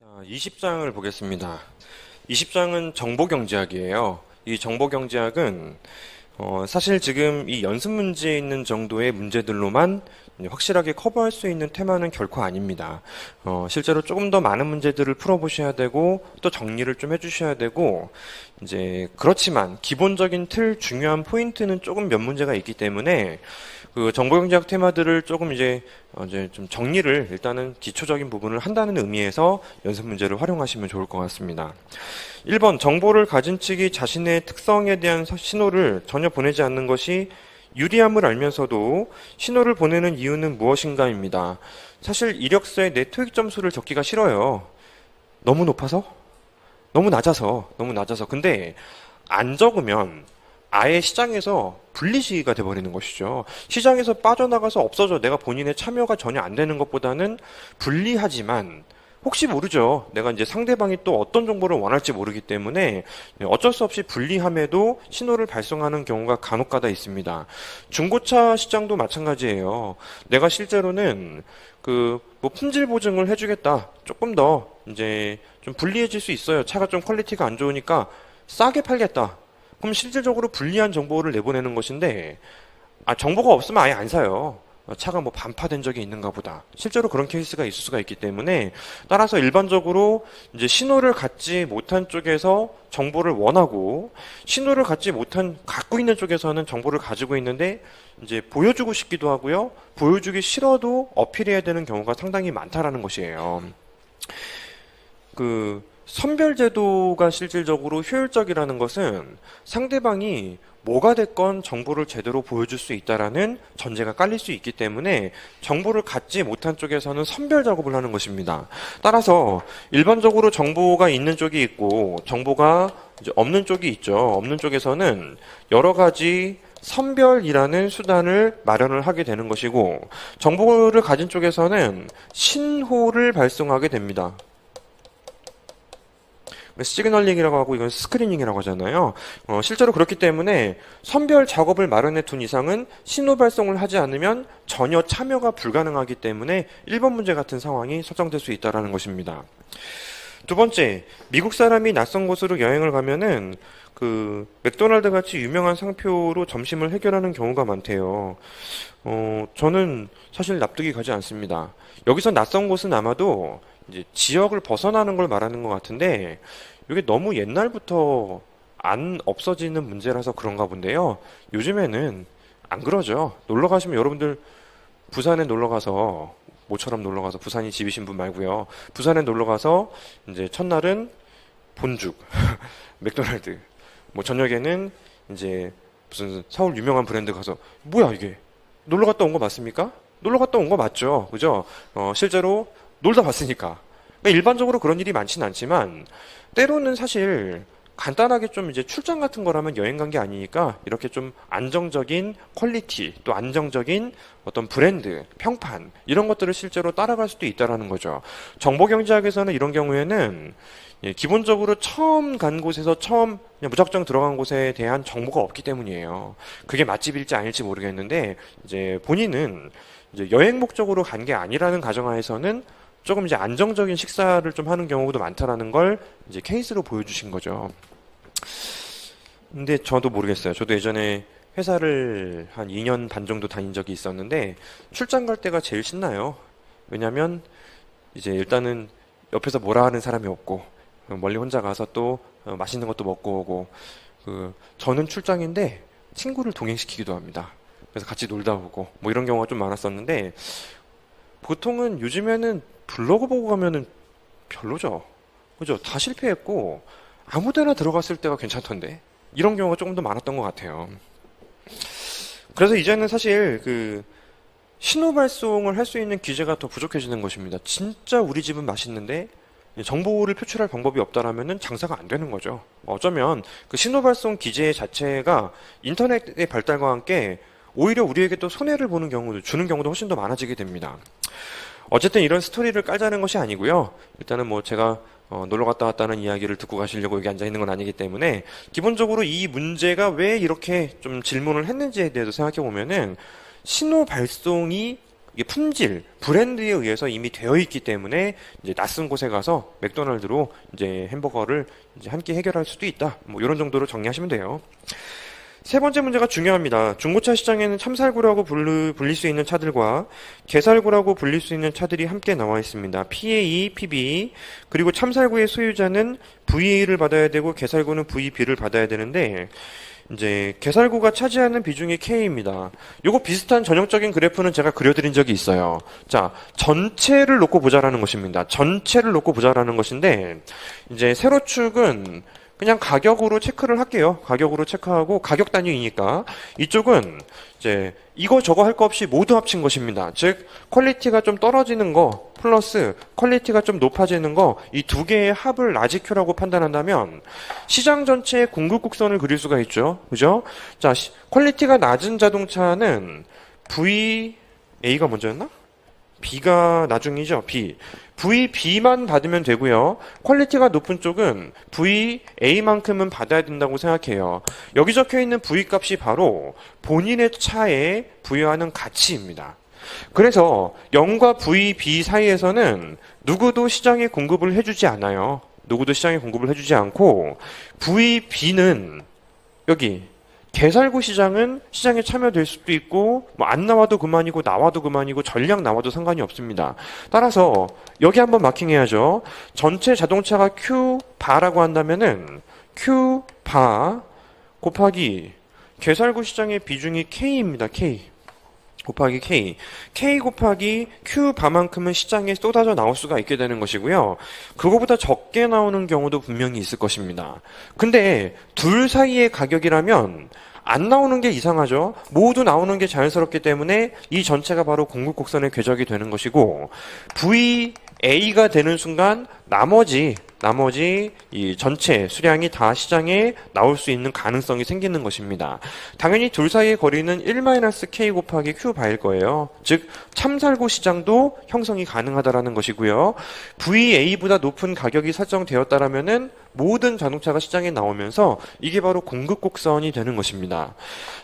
20장을 보겠습니다. 20장은 정보경제학이에요. 이 정보경제학은 사실 지금 이 연습 문제에 있는 정도의 문제들로만 확실하게 커버할 수 있는 테마는 결코 아닙니다. 실제로 조금 더 많은 문제들을 풀어보셔야 되고 또 정리를 좀 해주셔야 되고 이제 그렇지만 기본적인 틀 중요한 포인트는 조금 몇 문제가 있기 때문에 그 정보경제학 테마들을 조금 이제 좀 정리를 일단은 기초적인 부분을 한다는 의미에서 연습 문제를 활용하시면 좋을 것 같습니다. 1번 정보를 가진 측이 자신의 특성에 대한 신호를 전혀 보내지 않는 것이 유리함을 알면서도 신호를 보내는 이유는 무엇인가입니다. 사실 이력서에 내 토익 점수를 적기가 싫어요. 너무 높아서? 너무 낮아서. 근데 안 적으면 아예 시장에서 분리시가 돼버리는 것이죠. 시장에서 빠져나가서 없어져. 내가 본인의 참여가 전혀 안 되는 것보다는 불리하지만 혹시 모르죠. 내가 이제 상대방이 또 어떤 정보를 원할지 모르기 때문에 어쩔 수 없이 불리함에도 신호를 발송하는 경우가 간혹가다 있습니다. 중고차 시장도 마찬가지예요. 내가 실제로는 뭐 품질 보증을 해주겠다. 조금 더 이제 좀 불리해질 수 있어요. 차가 좀 퀄리티가 안 좋으니까 싸게 팔겠다. 그럼 실질적으로 불리한 정보를 내보내는 것인데, 정보가 없으면 아예 안 사요. 차가 뭐 반파된 적이 있는가 보다. 실제로 그런 케이스가 있을 수가 있기 때문에, 따라서 일반적으로 이제 신호를 갖지 못한 쪽에서 정보를 원하고, 신호를 갖고 있는 쪽에서는 정보를 가지고 있는데, 이제 보여주고 싶기도 하고요. 보여주기 싫어도 어필해야 되는 경우가 상당히 많다라는 것이에요. 선별제도가 실질적으로 효율적이라는 것은 상대방이 뭐가 됐건 정보를 제대로 보여줄 수 있다라는 전제가 깔릴 수 있기 때문에 정보를 갖지 못한 쪽에서는 선별 작업을 하는 것입니다. 따라서 일반적으로 정보가 있는 쪽이 있고 정보가 이제 없는 쪽이 있죠. 없는 쪽에서는 여러 가지 선별이라는 수단을 마련을 하게 되는 것이고 정보를 가진 쪽에서는 신호를 발송하게 됩니다. 시그널링이라고 하고 이건 스크리닝이라고 하잖아요. 실제로 그렇기 때문에 선별 작업을 마련해 둔 이상은 신호 발송을 하지 않으면 전혀 참여가 불가능하기 때문에 1번 문제 같은 상황이 설정될 수 있다는 것입니다. 두 번째, 미국 사람이 낯선 곳으로 여행을 가면은 맥도날드 같이 유명한 상표로 점심을 해결하는 경우가 많대요. 저는 사실 납득이 가지 않습니다. 여기서 낯선 곳은 아마도 이제 지역을 벗어나는 걸 말하는 것 같은데 이게 너무 옛날부터 안 없어지는 문제라서 그런가 본데요. 요즘에는 안 그러죠. 놀러 가시면 여러분들 부산에 놀러 가서 모처럼 놀러 가서 부산이 집이신 분 말고요. 부산에 놀러 가서 이제 첫날은 본죽, 맥도날드, 뭐 저녁에는 이제 무슨 서울 유명한 브랜드 가서 뭐야 이게 놀러 갔다 온 거 맞습니까? 놀러 갔다 온 거 맞죠, 그죠? 실제로 놀다 봤으니까. 그러니까 일반적으로 그런 일이 많지는 않지만 때로는 사실 간단하게 좀 이제 출장 같은 거라면 여행 간 게 아니니까 이렇게 좀 안정적인 퀄리티 또 안정적인 어떤 브랜드, 평판 이런 것들을 실제로 따라갈 수도 있다라는 거죠. 정보경제학에서는 이런 경우에는 기본적으로 처음 간 곳에서 처음 그냥 무작정 들어간 곳에 대한 정보가 없기 때문이에요. 그게 맛집일지 아닐지 모르겠는데 이제 본인은 이제 여행 목적으로 간 게 아니라는 가정하에서는 조금 이제 안정적인 식사를 좀 하는 경우도 많다라는 걸 이제 케이스로 보여주신 거죠. 근데 저도 모르겠어요. 저도 예전에 회사를 한 2년 반 정도 다닌 적이 있었는데 출장 갈 때가 제일 신나요. 왜냐면 이제 일단은 옆에서 뭐라 하는 사람이 없고 멀리 혼자 가서 또 맛있는 것도 먹고 오고 저는 출장인데 친구를 동행시키기도 합니다. 그래서 같이 놀다 오고 뭐 이런 경우가 좀 많았었는데 보통은 요즘에는 블로그 보고 가면은 별로죠. 그죠? 다 실패했고 아무 데나 들어갔을 때가 괜찮던데 이런 경우가 조금 더 많았던 것 같아요. 그래서 이제는 사실 신호 발송을 할 수 있는 기재가 더 부족해지는 것입니다. 진짜 우리 집은 맛있는데 정보를 표출할 방법이 없다라면은 장사가 안 되는 거죠. 어쩌면 그 신호 발송 기재 자체가 인터넷의 발달과 함께 오히려 우리에게 또 손해를 주는 경우도 훨씬 더 많아지게 됩니다. 어쨌든 이런 스토리를 깔자는 것이 아니고요. 일단은 뭐 제가 놀러 갔다 왔다는 이야기를 듣고 가시려고 여기 앉아 있는 건 아니기 때문에 기본적으로 이 문제가 왜 이렇게 좀 질문을 했는지에 대해서 생각해 보면은 신호 발송이 이게 품질, 브랜드에 의해서 이미 되어 있기 때문에 이제 낯선 곳에 가서 맥도날드로 이제 햄버거를 이제 함께 해결할 수도 있다. 뭐 이런 정도로 정리하시면 돼요. 세 번째 문제가 중요합니다. 중고차 시장에는 참살구라고 불릴 수 있는 차들과 개살구라고 불릴 수 있는 차들이 함께 나와 있습니다. PA, PB, 그리고 참살구의 소유자는 VA를 받아야 되고 개살구는 VB를 받아야 되는데 이제 개살구가 차지하는 비중이 K입니다. 요거 비슷한 전형적인 그래프는 제가 그려드린 적이 있어요. 자, 전체를 놓고 보자라는 것입니다. 전체를 놓고 보자라는 것인데 이제 세로축은 그냥 가격으로 체크를 할게요. 가격으로 체크하고 가격 단위이니까 이쪽은 이제 이거 저거 할 거 없이 모두 합친 것입니다. 즉 퀄리티가 좀 떨어지는 거 플러스 퀄리티가 좀 높아지는 거 이 두 개의 합을 라지 Q라고 판단한다면 시장 전체의 공급 곡선을 그릴 수가 있죠. 그죠? 자, 퀄리티가 낮은 자동차는 VA가 먼저였나? B가 나중이죠. B. VB만 받으면 되고요. 퀄리티가 높은 쪽은 VA만큼은 받아야 된다고 생각해요. 여기 적혀있는 V 값이 바로 본인의 차에 부여하는 가치입니다. 그래서 0과 VB 사이에서는 누구도 시장에 공급을 해주지 않아요. 누구도 시장에 공급을 해주지 않고 VB는 여기 개살구 시장은 시장에 참여될 수도 있고 뭐 안 나와도 그만이고 나와도 그만이고 전량 나와도 상관이 없습니다. 따라서 여기 한번 마킹해야죠. 전체 자동차가 Q바라고 한다면은 Q바 곱하기 개살구 시장의 비중이 K입니다. K 곱하기 K. K 곱하기 Q바만큼은 시장에 쏟아져 나올 수가 있게 되는 것이고요. 그거보다 적게 나오는 경우도 분명히 있을 것입니다. 근데 둘 사이의 가격이라면 안 나오는 게 이상하죠. 모두 나오는 게 자연스럽기 때문에 이 전체가 바로 공급 곡선의 궤적이 되는 것이고 VA가 되는 순간 나머지 이 전체 수량이 다 시장에 나올 수 있는 가능성이 생기는 것입니다. 당연히 둘 사이의 거리는 1-K 곱하기 Q바일 거예요. 즉 참살구 시장도 형성이 가능하다라는 것이고요. VA보다 높은 가격이 설정되었다라면은 모든 자동차가 시장에 나오면서 이게 바로 공급 곡선이 되는 것입니다.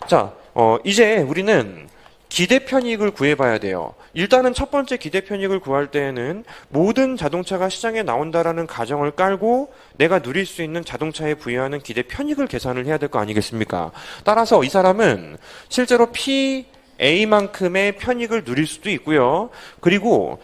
자, 이제 우리는 기대 편익을 구해봐야 돼요. 일단은 첫 번째 기대 편익을 구할 때에는 모든 자동차가 시장에 나온다라는 가정을 깔고 내가 누릴 수 있는 자동차에 부여하는 기대 편익을 계산을 해야 될 거 아니겠습니까? 따라서 이 사람은 실제로 PA만큼의 편익을 누릴 수도 있고요. 그리고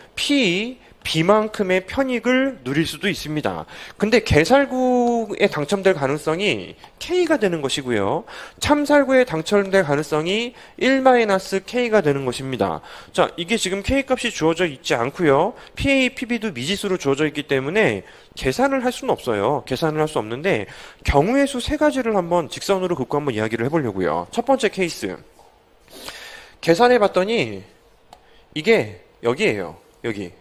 B만큼의 편익을 누릴 수도 있습니다. 근데 개살구에 당첨될 가능성이 K가 되는 것이고요. 참살구에 당첨될 가능성이 1-K가 되는 것입니다. 자, 이게 지금 K 값이 주어져 있지 않고요. PA, PB도 미지수로 주어져 있기 때문에 계산을 할 수는 없어요. 계산을 할 수 없는데 경우의 수 세 가지를 한번 직선으로 긋고 한번 이야기를 해보려고요. 첫 번째 케이스. 계산해 봤더니 이게 여기예요. 여기.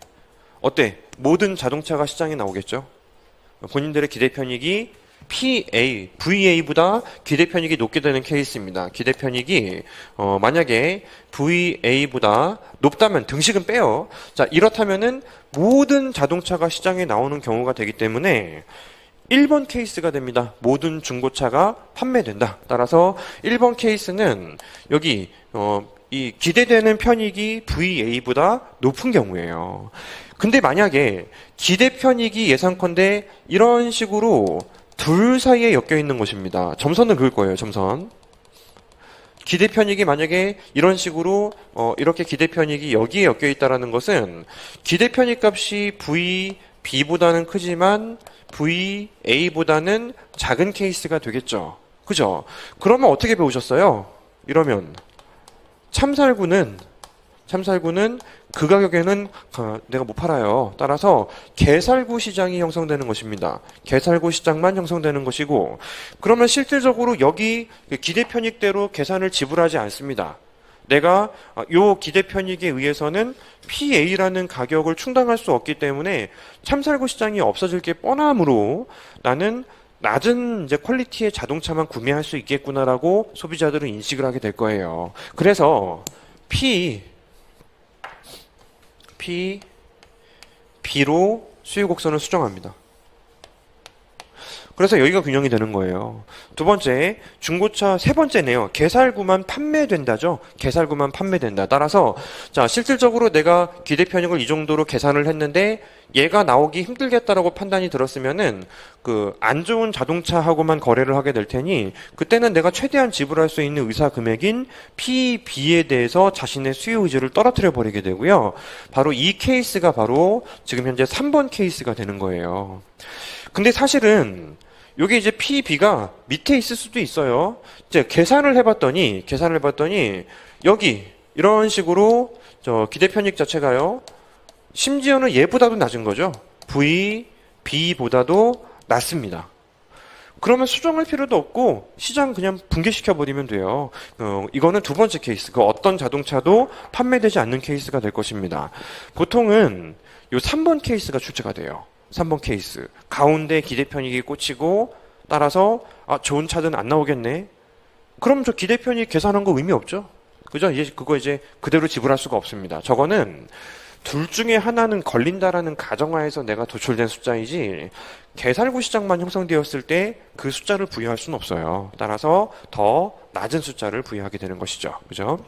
어때? 모든 자동차가 시장에 나오겠죠? 본인들의 기대 편익이 VA보다 기대 편익이 높게 되는 케이스입니다. 기대 편익이 만약에 VA보다 높다면 등식은 빼요. 자, 이렇다면은 모든 자동차가 시장에 나오는 경우가 되기 때문에 1번 케이스가 됩니다. 모든 중고차가 판매된다. 따라서 1번 케이스는 여기 이 기대되는 편익이 VA보다 높은 경우예요. 근데 만약에 기대 편익이 예상컨대 이런 식으로 둘 사이에 엮여 있는 것입니다. 점선을 그을 거예요. 점선. 기대 편익이 만약에 이런 식으로 이렇게 기대 편익이 여기에 엮여 있다라는 것은 기대 편익 값이 VB보다는 크지만 VA보다는 작은 케이스가 되겠죠. 그죠? 그러면 어떻게 배우셨어요? 이러면 참살구는 그 가격에는 내가 못 팔아요. 따라서 개살구 시장이 형성되는 것입니다. 개살구 시장만 형성되는 것이고, 그러면 실질적으로 여기 기대 편익대로 계산을 지불하지 않습니다. 내가 요 기대 편익에 의해서는 PA라는 가격을 충당할 수 없기 때문에 참살구 시장이 없어질 게 뻔하므로 나는 낮은 이제 퀄리티의 자동차만 구매할 수 있겠구나라고 소비자들은 인식을 하게 될 거예요. 그래서 B로 수요 곡선을 수정합니다. 그래서 여기가 균형이 되는 거예요. 두 번째, 중고차 세 번째네요. 개살구만 판매된다죠. 개살구만 판매된다. 따라서 자, 실질적으로 내가 기대 편익을 이 정도로 계산을 했는데 얘가 나오기 힘들겠다라고 판단이 들었으면은 그 안 좋은 자동차하고만 거래를 하게 될 테니 그때는 내가 최대한 지불할 수 있는 의사 금액인 PB에 대해서 자신의 수요 의지를 떨어뜨려 버리게 되고요. 바로 이 케이스가 바로 지금 현재 3번 케이스가 되는 거예요. 근데 사실은 요게 이제 PB가 밑에 있을 수도 있어요. 이제 계산을 해봤더니 여기 이런 식으로 저 기대 편익 자체가요. 심지어는 얘보다도 낮은 거죠. V, B보다도 낮습니다. 그러면 수정할 필요도 없고 시장 그냥 붕괴시켜 버리면 돼요. 이거는 두 번째 케이스. 그 어떤 자동차도 판매되지 않는 케이스가 될 것입니다. 보통은 요 3번 케이스가 출제가 돼요. 3번 케이스. 가운데 기대 편익이 꽂히고 따라서 좋은 차든 안 나오겠네. 그럼 저 기대 편익 계산한 거 의미 없죠? 그죠? 그거 이제 그대로 지불할 수가 없습니다. 저거는 둘 중에 하나는 걸린다라는 가정하에서 내가 도출된 숫자이지 개살구 시장만 형성되었을 때 그 숫자를 부여할 수는 없어요. 따라서 더 낮은 숫자를 부여하게 되는 것이죠. 그죠?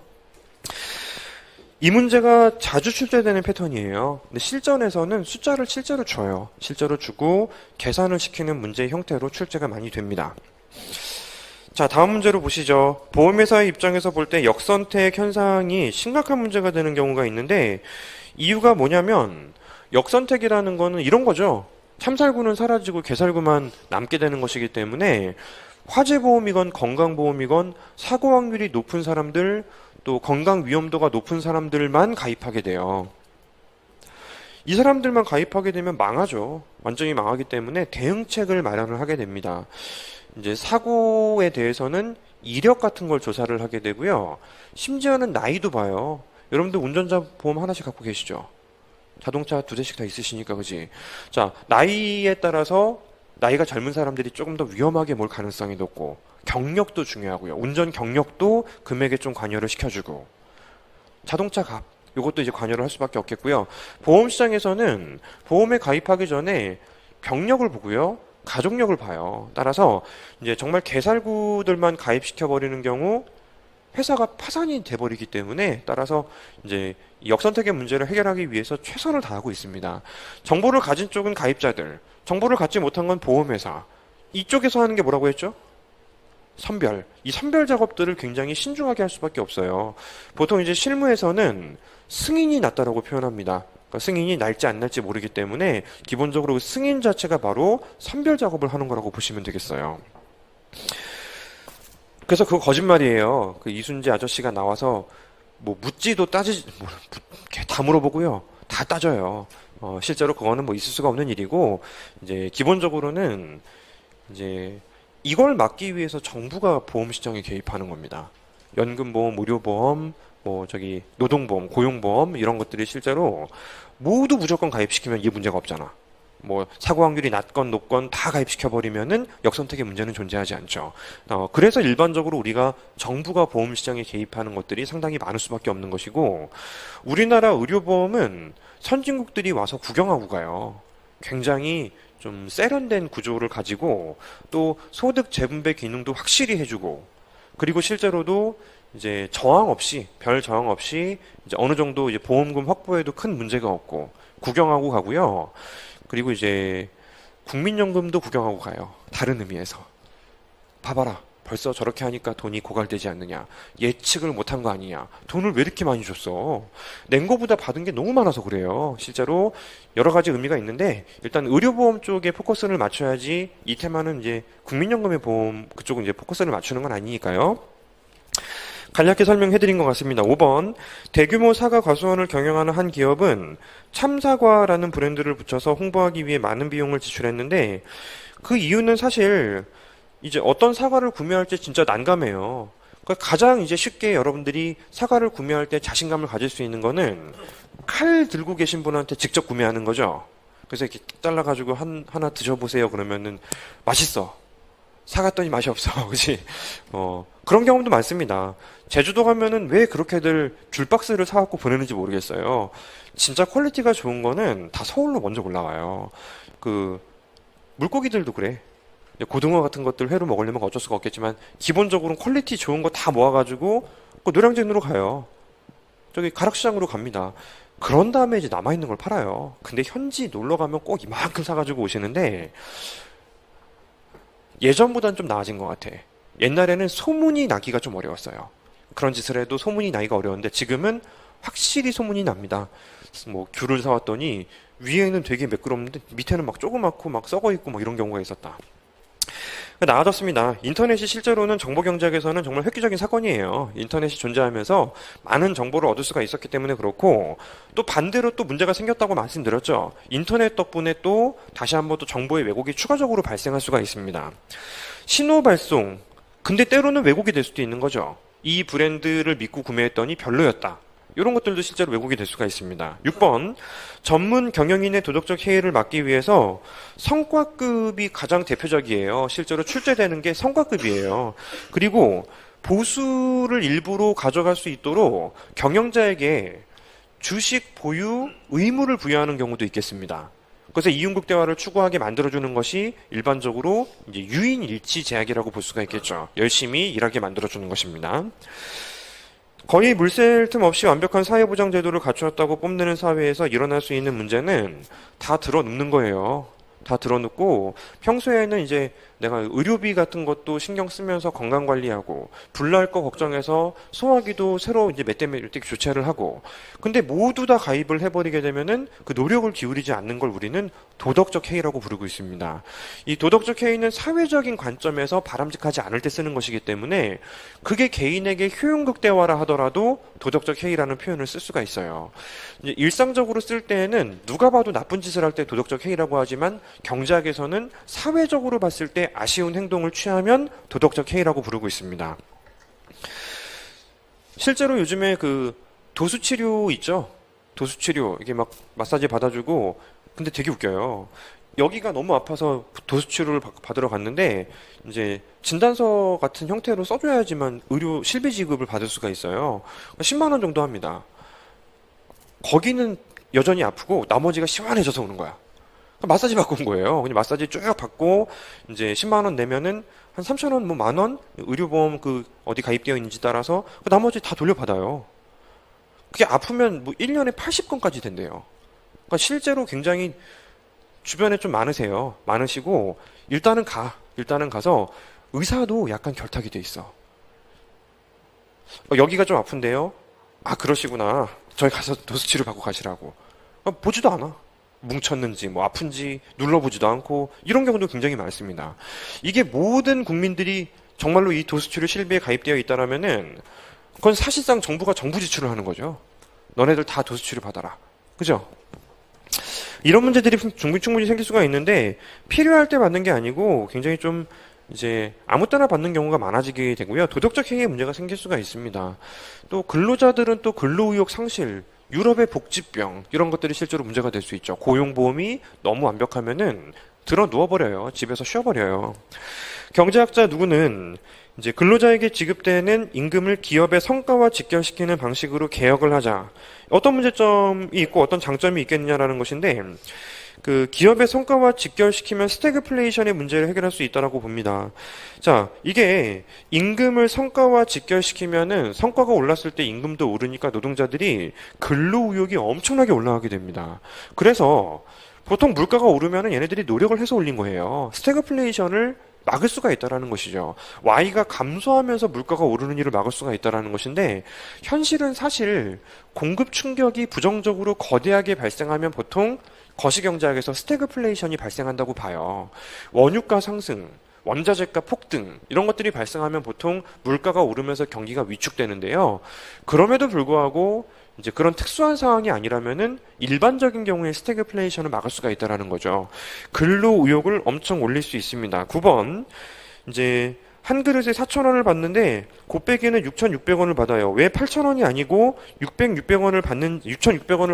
이 문제가 자주 출제되는 패턴이에요. 근데 실전에서는 숫자를 실제로 줘요. 실제로 주고 계산을 시키는 문제 형태로 출제가 많이 됩니다. 자, 다음 문제로 보시죠. 보험회사의 입장에서 볼 때 역선택 현상이 심각한 문제가 되는 경우가 있는데 이유가 뭐냐면 역선택이라는 거는 이런 거죠. 참살구는 사라지고 개살구만 남게 되는 것이기 때문에 화재보험이건 건강보험이건 사고 확률이 높은 사람들 또 건강 위험도가 높은 사람들만 가입하게 돼요. 이 사람들만 가입하게 되면 망하죠. 완전히 망하기 때문에 대응책을 마련을 하게 됩니다. 이제 사고에 대해서는 이력 같은 걸 조사를 하게 되고요. 심지어는 나이도 봐요. 여러분들 운전자 보험 하나씩 갖고 계시죠? 자동차 두 대씩 다 있으시니까, 그지? 자, 나이에 따라서 나이가 젊은 사람들이 조금 더 위험하게 몰 가능성이 높고, 경력도 중요하고요. 운전 경력도 금액에 좀 관여를 시켜주고, 자동차 값, 이것도 이제 관여를 할 수밖에 없겠고요. 보험 시장에서는 보험에 가입하기 전에 병력을 보고요. 가족력을 봐요. 따라서 이제 정말 개살구들만 가입시켜버리는 경우 회사가 파산이 돼버리기 때문에 따라서 이제 이 역선택의 문제를 해결하기 위해서 최선을 다하고 있습니다. 정보를 가진 쪽은 가입자들, 정보를 갖지 못한 건 보험회사. 이쪽에서 하는 게 뭐라고 했죠? 선별. 이 선별 작업들을 굉장히 신중하게 할 수밖에 없어요. 보통 이제 실무에서는 승인이 났다라고 표현합니다. 그러니까 승인이 날지 안 날지 모르기 때문에 기본적으로 승인 자체가 바로 선별 작업을 하는 거라고 보시면 되겠어요. 그래서 그거 거짓말이에요. 그 이순재 아저씨가 나와서 뭐 묻지도 따지지 다 물어보고요. 다 따져요. 실제로 그거는 뭐 있을 수가 없는 일이고 이제 기본적으로는 이제 이걸 막기 위해서 정부가 보험 시장에 개입하는 겁니다. 연금보험, 의료보험, 뭐 저기 노동보험, 고용보험 이런 것들이 실제로 모두 무조건 가입시키면 이 문제가 없잖아. 뭐 사고 확률이 낮건 높건 다 가입시켜버리면은 역선택의 문제는 존재하지 않죠. 그래서 일반적으로 우리가 정부가 보험 시장에 개입하는 것들이 상당히 많을 수밖에 없는 것이고 우리나라 의료보험은 선진국들이 와서 구경하고 가요. 굉장히 좀 세련된 구조를 가지고 또 소득 재분배 기능도 확실히 해주고 그리고 실제로도 이제 저항 없이 별 저항 없이 이제 어느 정도 이제 보험금 확보에도 큰 문제가 없고 구경하고 가고요. 그리고 이제 국민연금도 구경하고 가요. 다른 의미에서. 봐봐라. 벌써 저렇게 하니까 돈이 고갈되지 않느냐. 예측을 못한 거 아니냐. 돈을 왜 이렇게 많이 줬어. 낸 거보다 받은 게 너무 많아서 그래요. 실제로 여러 가지 의미가 있는데 일단 의료보험 쪽에 포커스를 맞춰야지 이 테마는 이제 국민연금의 보험 그쪽은 이제 포커스를 맞추는 건 아니니까요. 간략히 설명해드린 것 같습니다. 5번 대규모 사과 과수원을 경영하는 한 기업은 참사과라는 브랜드를 붙여서 홍보하기 위해 많은 비용을 지출했는데 그 이유는 사실 이제 어떤 사과를 구매할지 진짜 난감해요. 그러니까 가장 이제 쉽게 여러분들이 사과를 구매할 때 자신감을 가질 수 있는 거는 칼 들고 계신 분한테 직접 구매하는 거죠. 그래서 이렇게 잘라가지고 하나 드셔보세요. 그러면은 맛있어. 사갔더니 맛이 없어. 그치? 그런 경험도 많습니다. 제주도 가면은 왜 그렇게들 귤박스를 사갖고 보내는지 모르겠어요. 진짜 퀄리티가 좋은 거는 다 서울로 먼저 올라와요. 그, 물고기들도 그래. 고등어 같은 것들 회로 먹으려면 어쩔 수가 없겠지만 기본적으로 퀄리티 좋은 거 다 모아가지고 그 노량진으로 가요. 저기 가락시장으로 갑니다. 그런 다음에 이제 남아있는 걸 팔아요. 근데 현지 놀러 가면 꼭 이만큼 사가지고 오시는데 예전보다는 좀 나아진 것 같아. 옛날에는 소문이 나기가 좀 어려웠어요. 그런 짓을 해도 소문이 나기가 어려웠는데 지금은 확실히 소문이 납니다. 뭐 귤을 사왔더니 위에는 되게 매끄럽는데 밑에는 막 조그맣고 막 썩어 있고 막 이런 경우가 있었다. 나아졌습니다. 인터넷이 실제로는 정보경제학에서는 정말 획기적인 사건이에요. 인터넷이 존재하면서 많은 정보를 얻을 수가 있었기 때문에 그렇고 또 반대로 또 문제가 생겼다고 말씀드렸죠. 인터넷 덕분에 또 다시 한번 또 정보의 왜곡이 추가적으로 발생할 수가 있습니다. 신호 발송. 근데 때로는 왜곡이 될 수도 있는 거죠. 이 브랜드를 믿고 구매했더니 별로였다. 이런 것들도 실제로 왜곡이 될 수가 있습니다. 6번, 전문 경영인의 도덕적 해이를 막기 위해서 성과급이 가장 대표적이에요. 실제로 출제되는 게 성과급이에요. 그리고 보수를 일부러 가져갈 수 있도록 경영자에게 주식 보유 의무를 부여하는 경우도 있겠습니다. 그래서 이윤국 대화를 추구하게 만들어주는 것이 일반적으로 이제 유인일치 제약이라고 볼 수가 있겠죠. 열심히 일하게 만들어주는 것입니다. 거의 물샐 틈 없이 완벽한 사회보장 제도를 갖추었다고 뽐내는 사회에서 일어날 수 있는 문제는 다 들어눕는 거예요. 다 들어눕고 평소에는 이제 내가 의료비 같은 것도 신경 쓰면서 건강 관리하고 불날 거 걱정해서 소화기도 새로 이제 몇 대 몇 대 교체를 하고 근데 모두 다 가입을 해버리게 되면은 그 노력을 기울이지 않는 걸 우리는 도덕적 해이라고 부르고 있습니다. 이 도덕적 해이는 사회적인 관점에서 바람직하지 않을 때 쓰는 것이기 때문에 그게 개인에게 효용극대화라 하더라도 도덕적 해이라는 표현을 쓸 수가 있어요. 이제 일상적으로 쓸 때에는 누가 봐도 나쁜 짓을 할 때 도덕적 해이라고 하지만 경제학에서는 사회적으로 봤을 때 아쉬운 행동을 취하면 도덕적 해이라고 부르고 있습니다. 실제로 요즘에 그 도수치료 있죠? 도수치료 이게 막 마사지 받아주고 근데 되게 웃겨요. 여기가 너무 아파서 도수치료를 받으러 갔는데 이제 진단서 같은 형태로 써줘야지만 의료 실비 지급을 받을 수가 있어요. 10만 원 정도 합니다. 거기는 여전히 아프고 나머지가 시원해져서 오는 거야. 마사지 받고 온 거예요. 그냥 마사지 쭉 받고 이제 10만 원 내면은 한 3천 원, 뭐 만 원 의료보험 그 어디 가입되어 있는지 따라서 그 나머지 다 돌려받아요. 그게 아프면 뭐 1년에 80건까지 된대요. 그러니까 실제로 굉장히 주변에 좀 많으시고 일단은 가서 의사도 약간 결탁이 돼 있어. 여기가 좀 아픈데요. 아 그러시구나. 저희 가서 도수치료 받고 가시라고. 보지도 않아. 뭉쳤는지 뭐 아픈지 눌러보지도 않고 이런 경우도 굉장히 많습니다. 이게 모든 국민들이 정말로 이 도수치료 실비에 가입되어 있다라면은 그건 사실상 정부가 정부 지출을 하는 거죠. 너네들 다 도수치료 받아라. 그죠? 이런 문제들이 충분히 생길 수가 있는데 필요할 때 받는 게 아니고 굉장히 좀 이제 아무 때나 받는 경우가 많아지게 되고요. 도덕적 행위에 문제가 생길 수가 있습니다. 또 근로자들은 또 근로의욕 상실 유럽의 복지병 이런 것들이 실제로 문제가 될 수 있죠. 고용보험이 너무 완벽하면은 들어 누워버려요. 집에서 쉬어버려요. 경제학자 누구는 이제 근로자에게 지급되는 임금을 기업의 성과와 직결시키는 방식으로 개혁을 하자. 어떤 문제점이 있고 어떤 장점이 있겠느냐라는 것인데 그 기업의 성과와 직결시키면 스태그플레이션의 문제를 해결할 수 있다라고 봅니다. 자, 이게 임금을 성과와 직결시키면은 성과가 올랐을 때 임금도 오르니까 노동자들이 근로 의욕이 엄청나게 올라가게 됩니다. 그래서 보통 물가가 오르면은 얘네들이 노력을 해서 올린 거예요. 스태그플레이션을 막을 수가 있다라는 것이죠. Y가 감소하면서 물가가 오르는 일을 막을 수가 있다라는 것인데 현실은 사실 공급 충격이 부정적으로 거대하게 발생하면 보통 거시경제학에서 스태그플레이션이 발생한다고 봐요. 원유가 상승, 원자재가 폭등 이런 것들이 발생하면 보통 물가가 오르면서 경기가 위축되는데요. 그럼에도 불구하고 이제 그런 특수한 상황이 아니라면은 일반적인 경우에 스태그플레이션을 막을 수가 있다라는 거죠. 근로 의욕을 엄청 올릴 수 있습니다. 9번 이제 한 그릇에 4,000원을 받는데 곱빼기는 6,600원을 받아요. 왜 8,000원이 아니고 6,600원을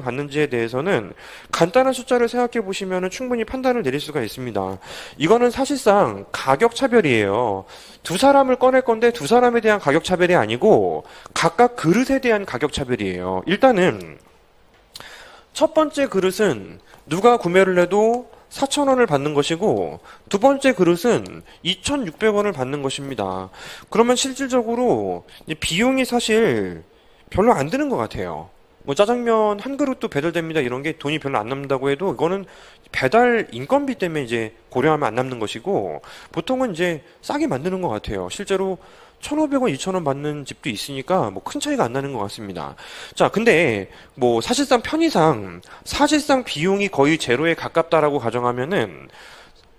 받는지에 대해서는 간단한 숫자를 생각해 보시면 충분히 판단을 내릴 수가 있습니다. 이거는 사실상 가격 차별이에요. 두 사람을 꺼낼 건데 두 사람에 대한 가격 차별이 아니고 각각 그릇에 대한 가격 차별이에요. 일단은 첫 번째 그릇은 누가 구매를 해도 4,000원을 받는 것이고 두 번째 그릇은 2,600원을 받는 것입니다. 그러면 실질적으로 이 비용이 사실 별로 안 드는 것 같아요. 뭐 짜장면 한 그릇도 배달됩니다. 이런 게 돈이 별로 안 남는다고 해도 이거는 배달 인건비 때문에 이제 고려하면 안 남는 것이고 보통은 이제 싸게 만드는 것 같아요. 실제로 1,500원, 2,000원 받는 집도 있으니까 뭐 큰 차이가 안 나는 것 같습니다. 자, 근데 뭐 사실상 편의상 사실상 비용이 거의 제로에 가깝다라고 가정하면은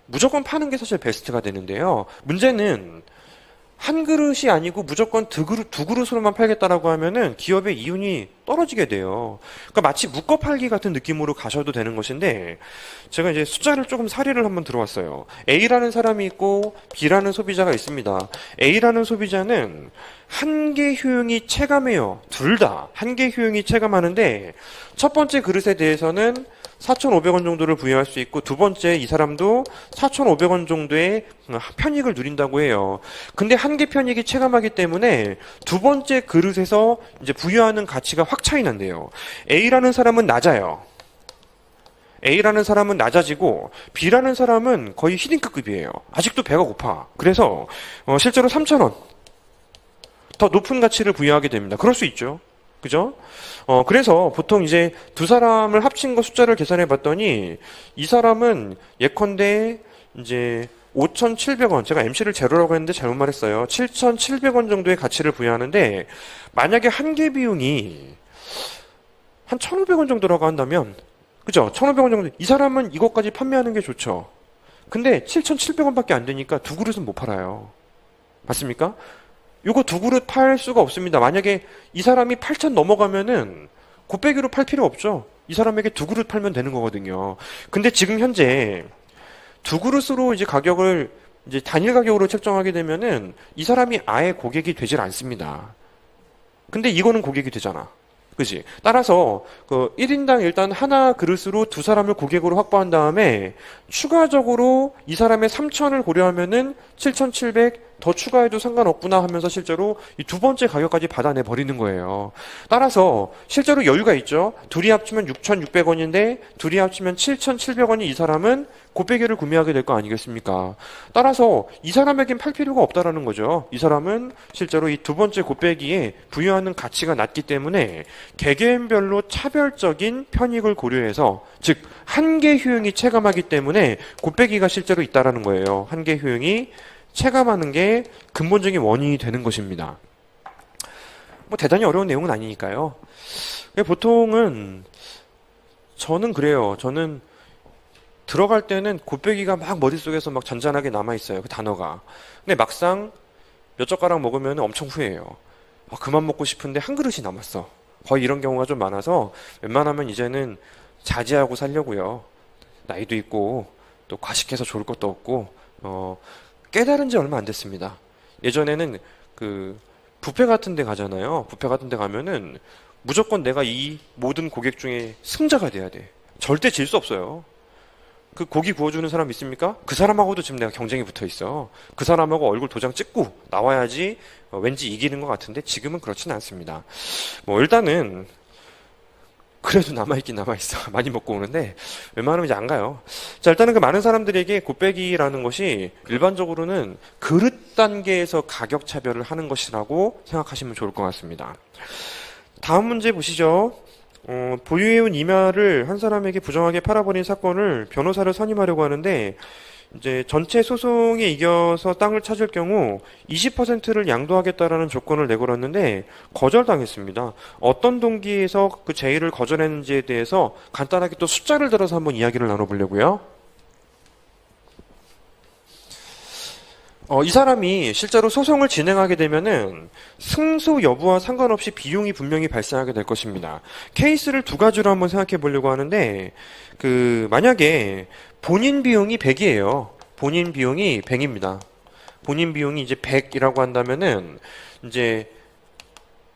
무조건 파는 게 사실 베스트가 되는데요. 문제는 한 그릇이 아니고 무조건 두 그릇으로만 팔겠다라고 하면은 기업의 이윤이 떨어지게 돼요. 그러니까 마치 묶어 팔기 같은 느낌으로 가셔도 되는 것인데 제가 이제 숫자를 조금 사례를 한번 들어왔어요. A라는 사람이 있고 B라는 소비자가 있습니다. A라는 소비자는 한계 효용이 체감해요. 둘 다 한계 효용이 체감하는데 첫 번째 그릇에 대해서는 4,500원 정도를 부여할 수 있고 두 번째 이 사람도 4,500원 정도의 편익을 누린다고 해요. 근데 한계 편익이 체감하기 때문에 두 번째 그릇에서 이제 부여하는 가치가 확 차이 난대요. A라는 사람은 낮아요. A라는 사람은 낮아지고 B라는 사람은 거의 히딩크급이에요. 아직도 배가 고파. 그래서 실제로 3,000원 더 높은 가치를 부여하게 됩니다. 그럴 수 있죠. 그죠? 그래서 보통 이제 두 사람을 합친 거 숫자를 계산해 봤더니 이 사람은 예컨대 이제 5,700원, 제가 MC를 제로라고 했는데 잘못 말했어요. 7,700원 정도의 가치를 부여하는데 만약에 한계 비용이 한 1,500원 정도라고 한다면 그죠? 1,500원 정도. 이 사람은 이것까지 판매하는 게 좋죠. 근데 7,700원밖에 안 되니까 두 그릇은 못 팔아요. 맞습니까? 요거 두 그릇 팔 수가 없습니다. 만약에 이 사람이 8,000 넘어가면은 곱빼기로 팔 필요 없죠. 이 사람에게 두 그릇 팔면 되는 거거든요. 근데 지금 현재 두 그릇으로 이제 가격을 이제 단일 가격으로 책정하게 되면은 이 사람이 아예 고객이 되질 않습니다. 근데 이거는 고객이 되잖아. 그지? 따라서 그 1인당 일단 하나 그릇으로 두 사람을 고객으로 확보한 다음에 추가적으로 이 사람의 3,000을 고려하면은 7,700 더 추가해도 상관없구나 하면서 실제로 이 두 번째 가격까지 받아내 버리는 거예요. 따라서 실제로 여유가 있죠. 둘이 합치면 6,600원인데 둘이 합치면 7,700원이 이 사람은 곱빼기를 구매하게 될 거 아니겠습니까? 따라서 이 사람에겐 팔 필요가 없다라는 거죠. 이 사람은 실제로 이 두 번째 곱빼기에 부여하는 가치가 낮기 때문에 개개인별로 차별적인 편익을 고려해서 즉 한계 효용이 체감하기 때문에 곱빼기가 실제로 있다라는 거예요. 한계 효용이 체감하는 게 근본적인 원인이 되는 것입니다. 뭐 대단히 어려운 내용은 아니니까요. 보통은 저는 그래요. 저는 들어갈 때는 곱빼기가 막 머릿속에서 막 잔잔하게 남아있어요. 그 단어가. 근데 막상 몇 젓가락 먹으면 엄청 후회해요. 그만 먹고 싶은데 한 그릇이 남았어. 거의 이런 경우가 좀 많아서 웬만하면 이제는 자제하고 살려고요. 나이도 있고 또 과식해서 좋을 것도 없고 깨달은 지 얼마 안 됐습니다. 예전에는 그 뷔페 같은 데 가잖아요. 뷔페 같은 데 가면은 무조건 내가 이 모든 고객 중에 승자가 돼야 돼. 절대 질 수 없어요. 그 고기 구워주는 사람 있습니까? 그 사람하고도 지금 내가 경쟁이 붙어 있어. 그 사람하고 얼굴 도장 찍고 나와야지 왠지 이기는 것 같은데 지금은 그렇지는 않습니다. 뭐 일단은 그래도 남아있긴 남아있어. 많이 먹고 오는데 웬만하면 이제 안 가요. 자, 일단은 그 많은 사람들에게 곱빼기라는 것이 일반적으로는 그릇 단계에서 가격 차별을 하는 것이라고 생각하시면 좋을 것 같습니다. 다음 문제 보시죠. 보유해온 임야를 한 사람에게 부정하게 팔아버린 사건을 변호사를 선임하려고 하는데 이제 전체 소송에 이겨서 땅을 찾을 경우 20%를 양도하겠다라는 조건을 내걸었는데 거절당했습니다. 어떤 동기에서 그 제의를 거절했는지에 대해서 간단하게 또 숫자를 들어서 한번 이야기를 나눠보려고요. 이 사람이 실제로 소송을 진행하게 되면은 승소 여부와 상관없이 비용이 분명히 발생하게 될 것입니다. 케이스를 두 가지로 한번 생각해 보려고 하는데 만약에 본인 비용이 100이에요. 본인 비용이 100입니다. 본인 비용이 이제 100이라고 한다면은 이제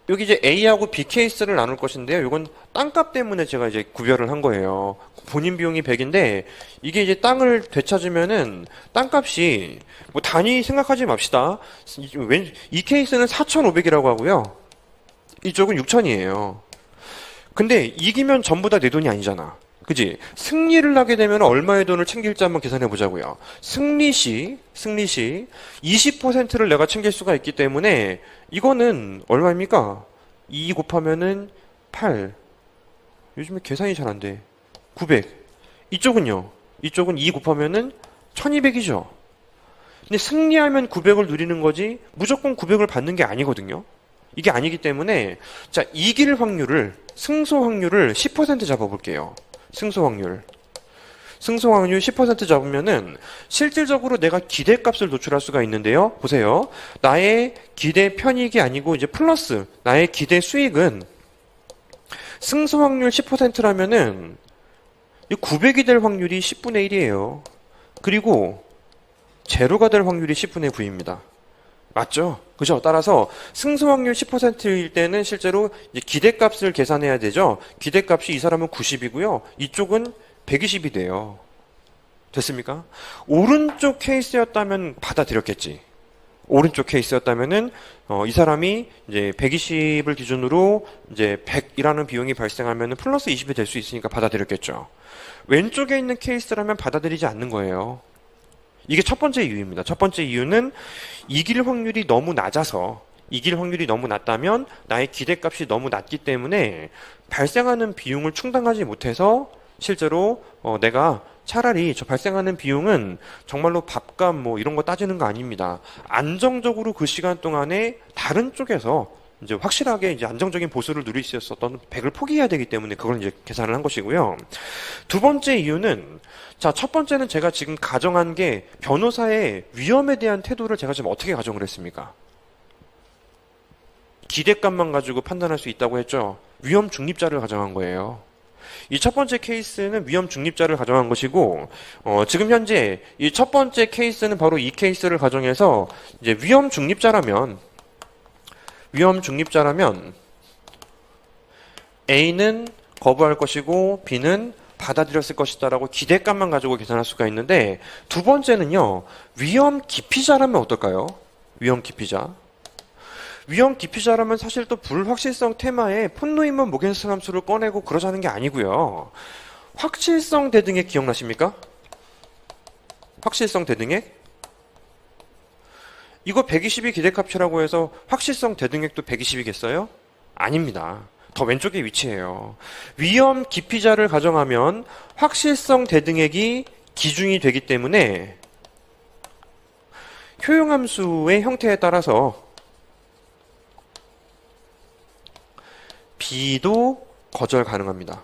여기 이제 A하고 B 케이스를 나눌 것인데요. 이건 땅값 때문에 제가 이제 구별을 한 거예요. 본인 비용이 100인데 이게 이제 땅을 되찾으면은 땅값이 뭐 단위 생각하지 맙시다. 이 케이스는 4,500이라고 하고요. 이쪽은 6,000이에요. 근데 이기면 전부 다 내 돈이 아니잖아. 그지? 승리를 하게 되면 얼마의 돈을 챙길지 한번 계산해 보자고요. 승리 시 20%를 내가 챙길 수가 있기 때문에 이거는 얼마입니까? 2 곱하면은 8. 요즘에 계산이 잘 안 돼. 900. 이쪽은요? 이쪽은 2 곱하면은 1200이죠. 근데 승리하면 900을 누리는 거지 무조건 900을 받는 게 아니거든요. 이게 아니기 때문에 자, 이길 확률을 승소 확률을 10% 잡아볼게요. 승소 확률 10% 잡으면은 실질적으로 내가 기대값을 노출할 수가 있는데요. 보세요. 나의 기대 편익이 아니고 이제 플러스 나의 기대 수익은 승소 확률 10%라면은 900이 될 확률이 10분의 1이에요. 그리고 제로가 될 확률이 10분의 9입니다. 맞죠? 그죠? 따라서 승소 확률 10%일 때는 실제로 이제 기대값을 계산해야 되죠. 기대값이 이 사람은 90이고요. 이쪽은 120이 돼요. 됐습니까? 오른쪽 케이스였다면 받아들였겠지. 오른쪽 케이스였다면은 이 사람이 이제 120을 기준으로 이제 100이라는 비용이 발생하면은 플러스 20이 될 수 있으니까 받아들였겠죠. 왼쪽에 있는 케이스라면 받아들이지 않는 거예요. 이게 첫 번째 이유입니다. 첫 번째 이유는 이길 확률이 너무 낮다면 나의 기대값이 너무 낮기 때문에 발생하는 비용을 충당하지 못해서 실제로 내가 차라리 저 발생하는 비용은 정말로 밥값 뭐 이런 거 따지는 거 아닙니다. 안정적으로 그 시간 동안에 다른 쪽에서 이제 확실하게 이제 안정적인 보수를 누릴 수 있었던 100을 포기해야 되기 때문에 그걸 이제 계산을 한 것이고요. 두 번째 이유는 자, 첫 번째는 제가 지금 가정한 게 변호사의 위험에 대한 태도를 제가 지금 어떻게 가정을 했습니까? 기대값만 가지고 판단할 수 있다고 했죠. 위험 중립자를 가정한 거예요. 이 첫 번째 케이스는 위험 중립자를 가정한 것이고 지금 현재 이 첫 번째 케이스는 바로 이 케이스를 가정해서 이제 위험 중립자라면 A는 거부할 것이고 B는 받아들였을 것이다라고 기대값만 가지고 계산할 수가 있는데 두 번째는요. 위험 기피자라면 어떨까요? 위험 기피자라면 사실 또 불확실성 테마에 폰노이먼 모겐스 함수를 꺼내고 그러자는 게 아니고요. 확실성 대등액 기억나십니까? 확실성 대등액? 이거 120이 기대값이라고 해서 확실성 대등액도 120이겠어요? 아닙니다. 더 왼쪽에 위치해요. 위험 기피자를 가정하면 확실성 대등액이 기준이 되기 때문에 효용함수의 형태에 따라서 B도 거절 가능합니다.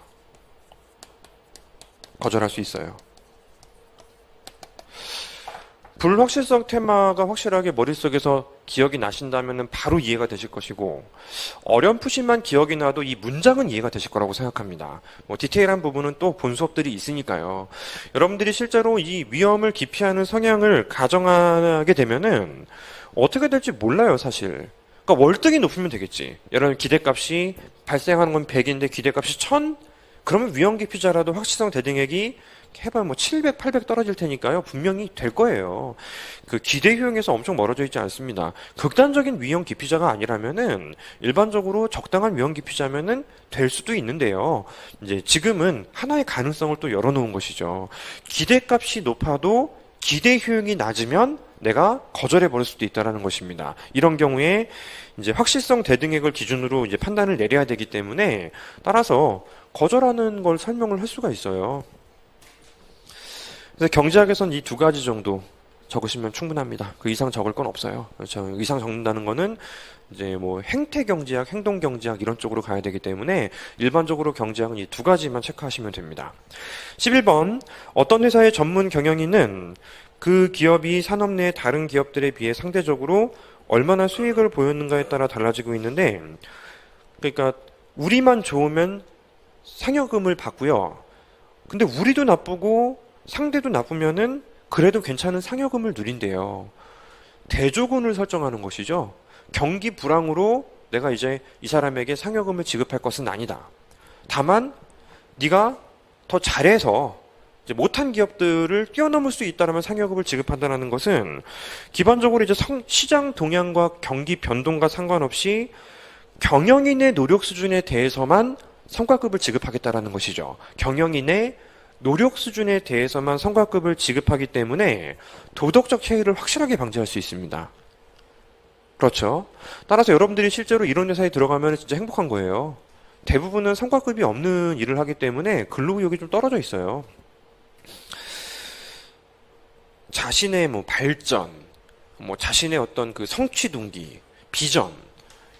거절할 수 있어요. 불확실성 테마가 확실하게 머릿속에서 기억이 나신다면 바로 이해가 되실 것이고 어렴풋이만 기억이 나도 이 문장은 이해가 되실 거라고 생각합니다. 뭐 디테일한 부분은 또 본 수업들이 있으니까요. 여러분들이 실제로 이 위험을 기피하는 성향을 가정하게 되면은 어떻게 될지 몰라요, 사실. 그러니까 월등히 높으면 되겠지. 여러분 기대값이 발생하는 건 100인데 기대값이 1000? 그러면 위험 기피자라도 확실성 대등액이 해봐야 뭐 700, 800 떨어질 테니까요. 분명히 될 거예요. 그 기대 효용에서 엄청 멀어져 있지 않습니다. 극단적인 위험 기피자가 아니라면은 일반적으로 적당한 위험 기피자면은 될 수도 있는데요. 이제 지금은 하나의 가능성을 또 열어놓은 것이죠. 기대값이 높아도 기대 효용이 낮으면 내가 거절해 버릴 수도 있다라는 것입니다. 이런 경우에 이제 확실성 대등액을 기준으로 이제 판단을 내려야 되기 때문에 따라서 거절하는 걸 설명을 할 수가 있어요. 그래서 경제학에서는 이 두 가지 정도 적으시면 충분합니다. 그 이상 적을 건 없어요. 그렇죠? 이상 적는다는 거는 이제 뭐 행태 경제학, 행동 경제학 이런 쪽으로 가야 되기 때문에 일반적으로 경제학은 이 두 가지만 체크하시면 됩니다. 11번 어떤 회사의 전문 경영인은 그 기업이 산업 내 다른 기업들에 비해 상대적으로 얼마나 수익을 보였는가에 따라 달라지고 있는데 그러니까 우리만 좋으면 상여금을 받고요. 근데 우리도 나쁘고 상대도 나쁘면은 그래도 괜찮은 상여금을 누린대요. 대조군을 설정하는 것이죠. 경기 불황으로 내가 이제 이 사람에게 상여금을 지급할 것은 아니다. 다만 네가 더 잘해서 이제 못한 기업들을 뛰어넘을 수 있다면 상여금을 지급한다는 것은 기본적으로 이제 시장 동향과 경기 변동과 상관없이 경영인의 노력 수준에 대해서만 성과급을 지급하겠다라는 것이죠. 경영인의 노력 수준에 대해서만 성과급을 지급하기 때문에 도덕적 해이를 확실하게 방지할 수 있습니다. 그렇죠. 따라서 여러분들이 실제로 이런 회사에 들어가면 진짜 행복한 거예요. 대부분은 성과급이 없는 일을 하기 때문에 근로의욕이 좀 떨어져 있어요. 자신의 발전, 자신의 어떤 그 성취동기, 비전,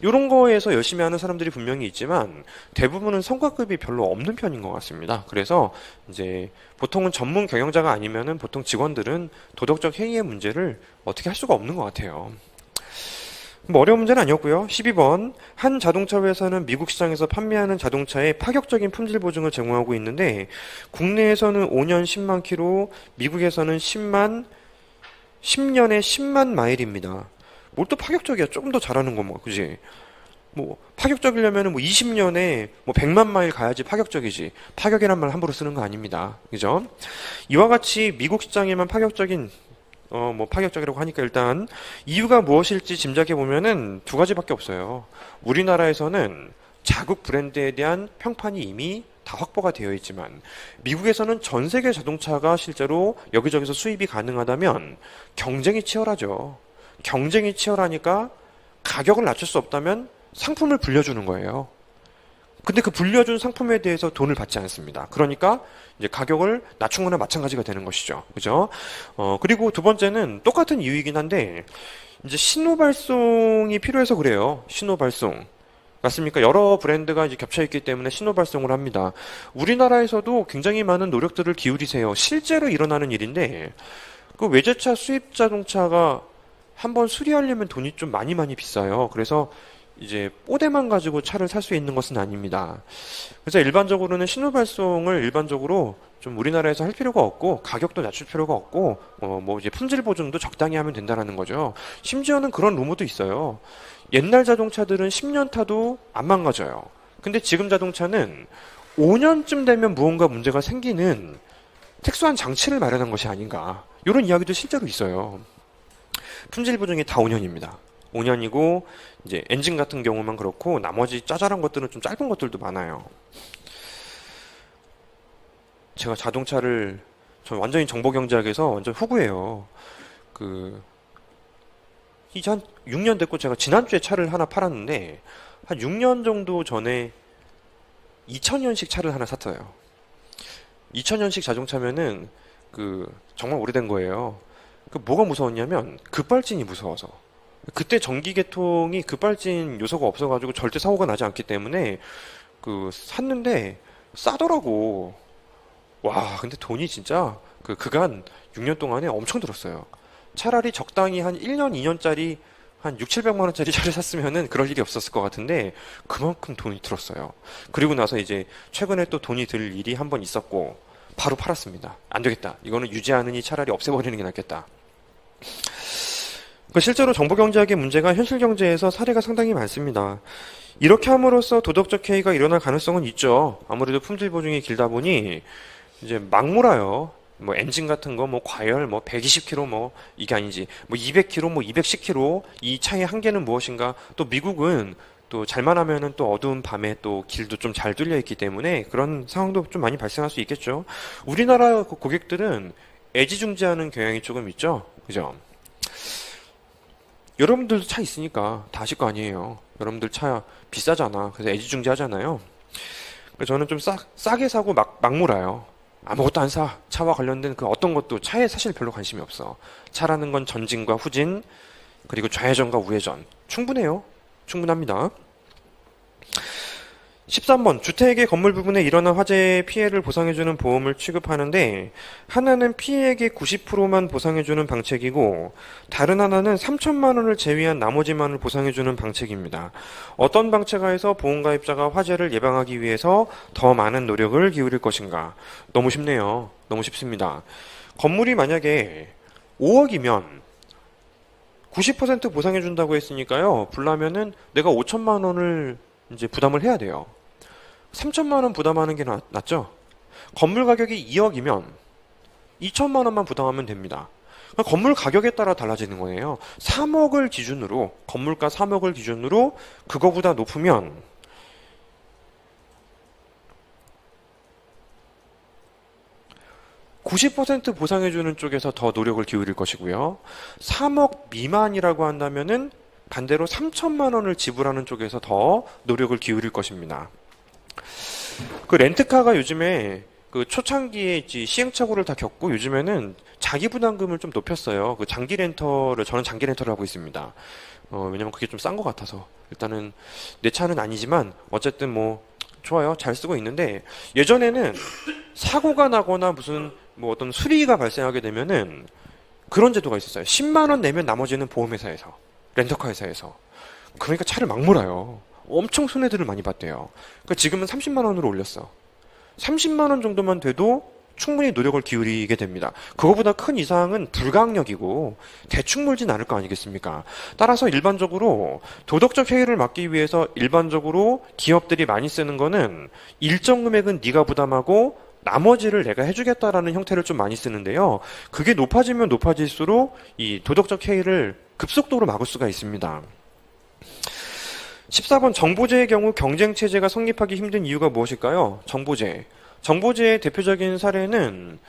이런 거에서 열심히 하는 사람들이 분명히 있지만 대부분은 성과급이 별로 없는 편인 것 같습니다. 그래서 이제 보통은 전문 경영자가 아니면은 보통 직원들은 도덕적 해이의 문제를 어떻게 할 수가 없는 것 같아요. 어려운 문제는 아니었고요. 12번. 한 자동차 회사는 미국 시장에서 판매하는 자동차에 파격적인 품질 보증을 제공하고 있는데 국내에서는 5년 10만 킬로, 미국에서는 10년에 10만 마일입니다. 뭘 또 파격적이야. 조금 더 잘하는 거 그지? 파격적이려면 20년에 100만 마일 가야지 파격적이지. 파격이란 말 함부로 쓰는 거 아닙니다. 그죠? 이와 같이 미국 시장에만 파격적인 파격적이라고 하니까 일단 이유가 무엇일지 짐작해 보면은 두 가지밖에 없어요. 우리나라에서는 자국 브랜드에 대한 평판이 이미 다 확보가 되어 있지만 미국에서는 전 세계 자동차가 실제로 여기저기서 수입이 가능하다면 경쟁이 치열하죠. 경쟁이 치열하니까 가격을 낮출 수 없다면 상품을 불려주는 거예요. 근데 그 불려준 상품에 대해서 돈을 받지 않습니다. 그러니까 이제 가격을 낮춘 거나 마찬가지가 되는 것이죠. 그죠? 그리고 두 번째는 똑같은 이유이긴 한데 이제 신호 발송이 필요해서 그래요. 신호 발송. 맞습니까? 여러 브랜드가 이제 겹쳐 있기 때문에 신호 발송을 합니다. 우리나라에서도 굉장히 많은 노력들을 기울이세요. 실제로 일어나는 일인데 그 외제차 수입 자동차가 한번 수리하려면 돈이 좀 많이 비싸요. 그래서 이제 뽀대만 가지고 차를 살 수 있는 것은 아닙니다. 그래서 일반적으로는 신호 발송을 일반적으로 좀 우리나라에서 할 필요가 없고 가격도 낮출 필요가 없고 이제 품질 보증도 적당히 하면 된다는 거죠. 심지어는 그런 루머도 있어요. 옛날 자동차들은 10년 타도 안 망가져요. 근데 지금 자동차는 5년쯤 되면 무언가 문제가 생기는 특수한 장치를 마련한 것이 아닌가. 이런 이야기도 실제로 있어요. 품질 보증이 다 5년입니다. 5년이고 이제 엔진 같은 경우만 그렇고 나머지 짜잘한 것들은 좀 짧은 것들도 많아요. 제가 자동차를 저 완전히 정보경제학에서 완전 후구예요. 이제 한 6년 됐고 제가 지난주에 차를 하나 팔았는데 한 6년 정도 전에 2000년식 차를 하나 샀어요. 2000년식 자동차면은 정말 오래된 거예요. 뭐가 무서웠냐면 급발진이 무서워서. 그때 전기계통이 급발진 요소가 없어가지고 절대 사고가 나지 않기 때문에 샀는데 싸더라고. 와, 근데 돈이 진짜 그간 6년 동안에 엄청 들었어요. 차라리 적당히 한 1년, 2년짜리 한 6, 700만 원짜리 차를 샀으면은 그럴 일이 없었을 것 같은데 그만큼 돈이 들었어요. 그리고 나서 이제 최근에 또 돈이 들 일이 한 번 있었고 바로 팔았습니다. 안 되겠다. 이거는 유지하느니 차라리 없애버리는 게 낫겠다. 실제로 정보경제학의 문제가 현실경제에서 사례가 상당히 많습니다. 이렇게 함으로써 도덕적 해이가 일어날 가능성은 있죠. 아무래도 품질 보증이 길다 보니 이제 막 몰아요. 엔진 같은 거 과열 120km 이게 아니지 200km 210km 이 차의 한계는 무엇인가. 또 미국은 또 잘만 하면은 또 어두운 밤에 또 길도 좀 잘 뚫려 있기 때문에 그런 상황도 좀 많이 발생할 수 있겠죠. 우리나라 고객들은 애지중지하는 경향이 조금 있죠. 그죠? 여러분들도 차 있으니까 다 아실 거 아니에요. 여러분들 차 비싸잖아. 그래서 애지중지 하잖아요. 그래서 저는 좀 싸게 사고 막 몰아요. 아무것도 안 사. 차와 관련된 어떤 것도 차에 사실 별로 관심이 없어. 차라는 건 전진과 후진, 그리고 좌회전과 우회전. 충분해요. 충분합니다. 13번. 주택의 건물 부분에 일어난 화재 피해를 보상해주는 보험을 취급하는데 하나는 피해액의 90%만 보상해주는 방책이고 다른 하나는 3천만 원을 제외한 나머지만을 보상해주는 방책입니다. 어떤 방책하에서 보험가입자가 화재를 예방하기 위해서 더 많은 노력을 기울일 것인가? 너무 쉽네요. 너무 쉽습니다. 건물이 만약에 5억이면 90% 보상해준다고 했으니까요. 불나면은 내가 5천만 원을 이제 부담을 해야 돼요. 3천만 원 부담하는 게 낫죠? 건물 가격이 2억이면 2천만 원만 부담하면 됩니다. 그러니까 건물 가격에 따라 달라지는 거예요. 3억을 기준으로, 건물가 3억을 기준으로 그거보다 높으면 90% 보상해주는 쪽에서 더 노력을 기울일 것이고요. 3억 미만이라고 한다면은 반대로 3천만 원을 지불하는 쪽에서 더 노력을 기울일 것입니다. 그 렌트카가 요즘에 그 초창기에 이제 시행착오를 다 겪고 요즘에는 자기 부담금을 좀 높였어요. 그 장기 렌터를 저는 장기 렌터를 하고 있습니다. 왜냐면 그게 좀 싼 것 같아서. 일단은 내 차는 아니지만 어쨌든 뭐 좋아요. 잘 쓰고 있는데 예전에는 사고가 나거나 무슨 뭐 어떤 수리가 발생하게 되면은 그런 제도가 있었어요. 10만 원 내면 나머지는 보험회사에서, 렌터카 회사에서. 그러니까 차를 막 몰아요. 엄청 손해들을 많이 봤대요. 그러니까 지금은 30만 원으로 올렸어. 30만 원 정도만 돼도 충분히 노력을 기울이게 됩니다. 그거보다 큰 이상은 불가항력이고 대충 물진 않을 거 아니겠습니까? 따라서 일반적으로 도덕적 해이를 막기 위해서 일반적으로 기업들이 많이 쓰는 거는 일정 금액은 네가 부담하고 나머지를 내가 해주겠다라는 형태를 좀 많이 쓰는데요. 그게 높아지면 높아질수록 이 도덕적 해이를 급속도로 막을 수가 있습니다. 14번 정보제의 경우 경쟁체제가 성립하기 힘든 이유가 무엇일까요? 정보제. 정보제의 대표적인 사례는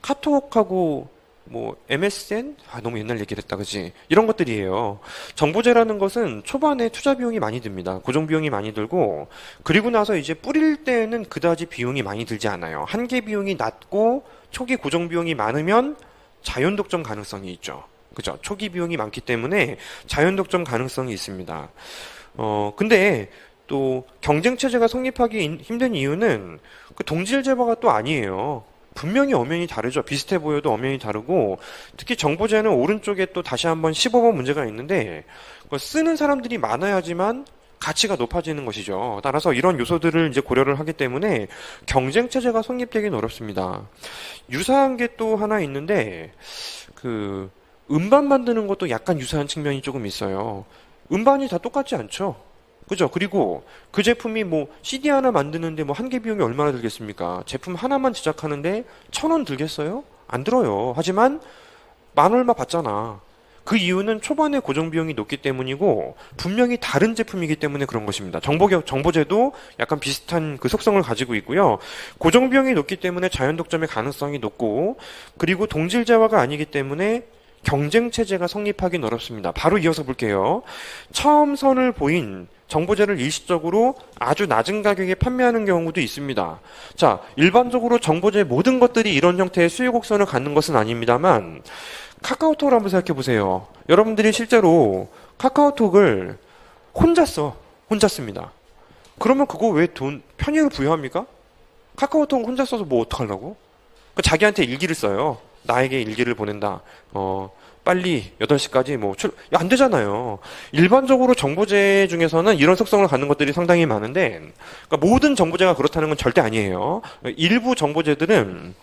카톡하고 뭐 MSN? 너무 옛날 얘기를 했다 그지? 이런 것들이에요. 정보제라는 것은 초반에 투자 비용이 많이 듭니다. 고정 비용이 많이 들고 그리고 나서 이제 뿌릴 때는 그다지 비용이 많이 들지 않아요. 한계 비용이 낮고 초기 고정 비용이 많으면 자연 독점 가능성이 있죠. 그죠? 초기 비용이 많기 때문에 자연 독점 가능성이 있습니다. 근데 또 경쟁체제가 성립하기 힘든 이유는 그 동질제보가 또 아니에요. 분명히 엄연히 다르죠. 비슷해 보여도 엄연히 다르고 특히 정보제는 오른쪽에 또 다시 한번 15번 문제가 있는데 쓰는 사람들이 많아야지만 가치가 높아지는 것이죠. 따라서 이런 요소들을 이제 고려를 하기 때문에 경쟁체제가 성립되기는 어렵습니다. 유사한 게 또 하나 있는데 그 음반 만드는 것도 약간 유사한 측면이 조금 있어요. 음반이 다 똑같지 않죠? 그죠? 그리고 그 제품이 뭐 CD 하나 만드는데 뭐 한계 비용이 얼마나 들겠습니까? 제품 하나만 제작하는데 1,000원 들겠어요? 안 들어요. 하지만 만 얼마 받잖아. 그 이유는 초반에 고정 비용이 높기 때문이고 분명히 다른 제품이기 때문에 그런 것입니다. 정보제도 약간 비슷한 그 속성을 가지고 있고요. 고정 비용이 높기 때문에 자연 독점의 가능성이 높고 그리고 동질제화가 아니기 때문에 경쟁체제가 성립하기는 어렵습니다. 바로 이어서 볼게요. 처음 선을 보인 정보제를 일시적으로 아주 낮은 가격에 판매하는 경우도 있습니다. 자, 일반적으로 정보제 모든 것들이 이런 형태의 수요 곡선을 갖는 것은 아닙니다만 카카오톡을 한번 생각해 보세요. 여러분들이 실제로 카카오톡을 혼자 씁니다. 그러면 그거 왜 편의를 부여합니까? 카카오톡을 혼자 써서 뭐 어떡하려고? 자기한테 일기를 써요. 나에게 일기를 보낸다. 빨리 8시까지 안 되잖아요. 일반적으로 정보제 중에서는 이런 속성을 갖는 것들이 상당히 많은데, 그러니까 모든 정보제가 그렇다는 건 절대 아니에요. 일부 정보제들은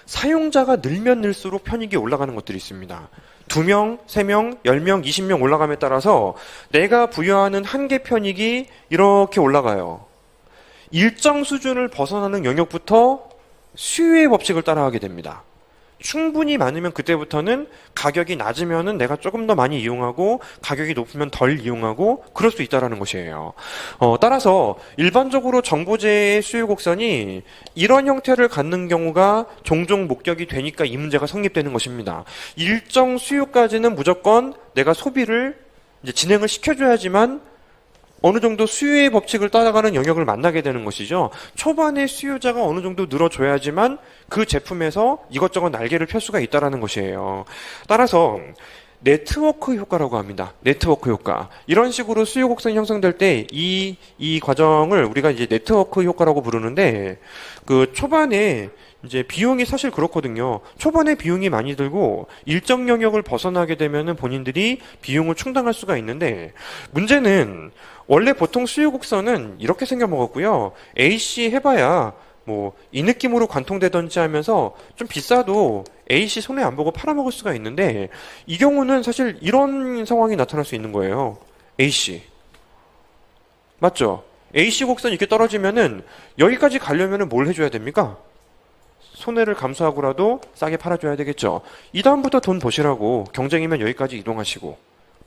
사용자가 늘면 늘수록 편익이 올라가는 것들이 있습니다. 2명, 3명, 10명, 20명 올라감에 따라서 내가 부여하는 한계 편익이 이렇게 올라가요. 일정 수준을 벗어나는 영역부터 수요의 법칙을 따라가게 됩니다. 충분히 많으면 그때부터는 가격이 낮으면은 내가 조금 더 많이 이용하고 가격이 높으면 덜 이용하고 그럴 수 있다라는 것이에요. 따라서 일반적으로 정보제의 수요 곡선이 이런 형태를 갖는 경우가 종종 목격이 되니까 이 문제가 성립되는 것입니다. 일정 수요까지는 무조건 내가 소비를 이제 진행을 시켜줘야지만 어느 정도 수요의 법칙을 따라가는 영역을 만나게 되는 것이죠. 초반에 수요자가 어느 정도 늘어줘야지만 그 제품에서 이것저것 날개를 펼 수가 있다는 것이에요. 따라서 네트워크 효과라고 합니다. 네트워크 효과. 이런 식으로 수요 곡선이 형성될 때 이 과정을 우리가 이제 네트워크 효과라고 부르는데 그 초반에 이제 비용이 사실 그렇거든요. 초반에 비용이 많이 들고 일정 영역을 벗어나게 되면은 본인들이 비용을 충당할 수가 있는데 문제는 원래 보통 수요 곡선은 이렇게 생겨먹었고요. AC 해봐야 뭐 이 느낌으로 관통되던지 하면서 좀 비싸도 AC 손해 안 보고 팔아먹을 수가 있는데 이 경우는 사실 이런 상황이 나타날 수 있는 거예요. AC 맞죠? AC 곡선이 이렇게 떨어지면은 여기까지 가려면은 뭘 해줘야 됩니까? 손해를 감수하고라도 싸게 팔아줘야 되겠죠. 이 다음부터 돈 버시라고 경쟁이면 여기까지 이동하시고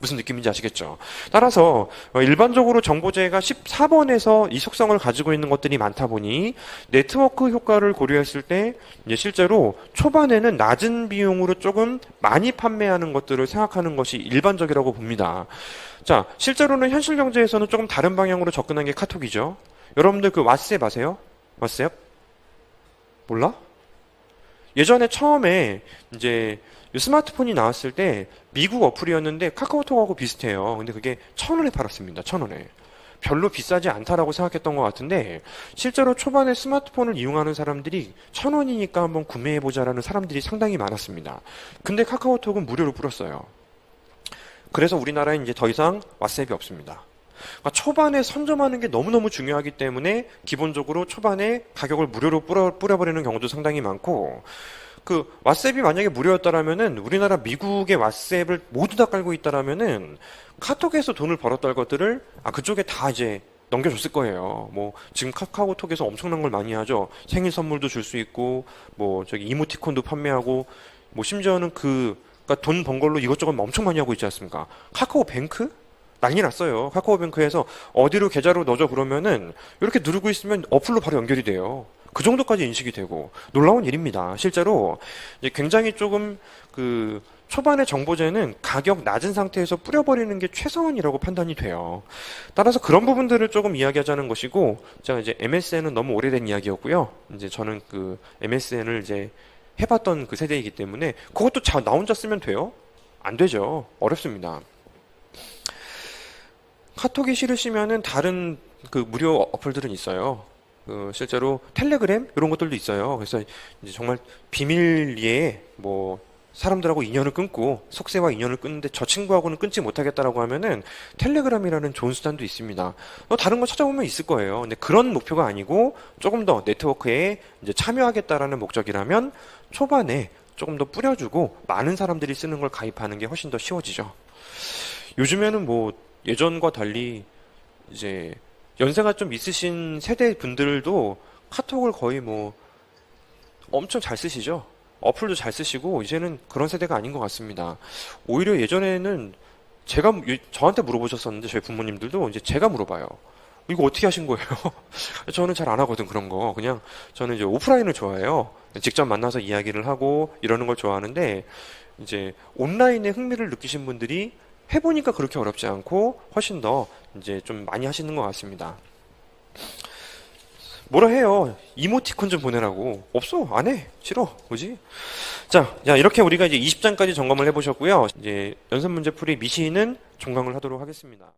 무슨 느낌인지 아시겠죠? 따라서 일반적으로 정보제가 14번에서 이 속성을 가지고 있는 것들이 많다 보니 네트워크 효과를 고려했을 때 이제 실제로 초반에는 낮은 비용으로 조금 많이 판매하는 것들을 생각하는 것이 일반적이라고 봅니다. 자, 실제로는 현실 경제에서는 조금 다른 방향으로 접근한 게 카톡이죠. 여러분들 그 왓츠앱 아세요? 왓츠앱? 몰라? 예전에 처음에 이제 스마트폰이 나왔을 때 미국 어플이었는데 카카오톡하고 비슷해요. 근데 그게 1,000원에 팔았습니다. 1,000원에. 별로 비싸지 않다라고 생각했던 것 같은데 실제로 초반에 스마트폰을 이용하는 사람들이 1,000원이니까 한번 구매해보자라는 사람들이 상당히 많았습니다. 근데 카카오톡은 무료로 뿌렸어요. 그래서 우리나라에 이제 더 이상 왓츠앱이 없습니다. 그러니까 초반에 선점하는 게 너무너무 중요하기 때문에 기본적으로 초반에 가격을 무료로 뿌려버리는 경우도 상당히 많고 그 왓츠앱이 만약에 무료였다라면은 우리나라 미국의 왓츠앱을 모두 다 깔고 있다라면은 카톡에서 돈을 벌었던 것들을 그쪽에 다 이제 넘겨줬을 거예요. 뭐 지금 카카오톡에서 엄청난 걸 많이 하죠. 생일 선물도 줄 수 있고 뭐 저기 이모티콘도 판매하고 뭐 심지어는 그러니까 돈 번 걸로 이것저것 엄청 많이 하고 있지 않습니까? 카카오뱅크? 난리 났어요. 카카오뱅크에서 어디로 계좌로 넣어줘 그러면은 이렇게 누르고 있으면 어플로 바로 연결이 돼요. 그 정도까지 인식이 되고 놀라운 일입니다. 실제로 이제 굉장히 조금 그 초반의 정보제는 가격 낮은 상태에서 뿌려버리는 게 최선이라고 판단이 돼요. 따라서 그런 부분들을 조금 이야기하자는 것이고 제가 이제 MSN은 너무 오래된 이야기였고요. 이제 저는 그 MSN을 이제 해봤던 그 세대이기 때문에 그것도 나 혼자 쓰면 돼요? 안 되죠. 어렵습니다. 카톡이 싫으시면은 다른 그 무료 어플들은 있어요. 그 실제로 텔레그램 이런 것들도 있어요. 그래서 이제 정말 비밀리에 뭐 사람들하고 인연을 끊고 속세와 인연을 끊는데 저 친구하고는 끊지 못하겠다라고 하면은 텔레그램이라는 좋은 수단도 있습니다. 다른 거 찾아보면 있을 거예요. 근데 그런 목표가 아니고 조금 더 네트워크에 이제 참여하겠다라는 목적이라면 초반에 조금 더 뿌려주고 많은 사람들이 쓰는 걸 가입하는 게 훨씬 더 쉬워지죠. 요즘에는 뭐 예전과 달리 이제 연세가 좀 있으신 세대 분들도 카톡을 거의 뭐 엄청 잘 쓰시죠. 어플도 잘 쓰시고 이제는 그런 세대가 아닌 것 같습니다. 오히려 예전에는 저한테 물어보셨었는데 저희 부모님들도 이제 제가 물어봐요. 이거 어떻게 하신 거예요? 저는 잘 안 하거든 그런 거. 그냥 저는 이제 오프라인을 좋아해요. 직접 만나서 이야기를 하고 이러는 걸 좋아하는데 이제 온라인에 흥미를 느끼신 분들이 해보니까 그렇게 어렵지 않고 훨씬 더 이제 좀 많이 하시는 것 같습니다. 뭐라 해요? 이모티콘 좀 보내라고. 없어. 안 해. 싫어. 뭐지? 자, 이렇게 우리가 이제 20장까지 점검을 해보셨고요. 이제 연습 문제 풀이 미시는 종강을 하도록 하겠습니다.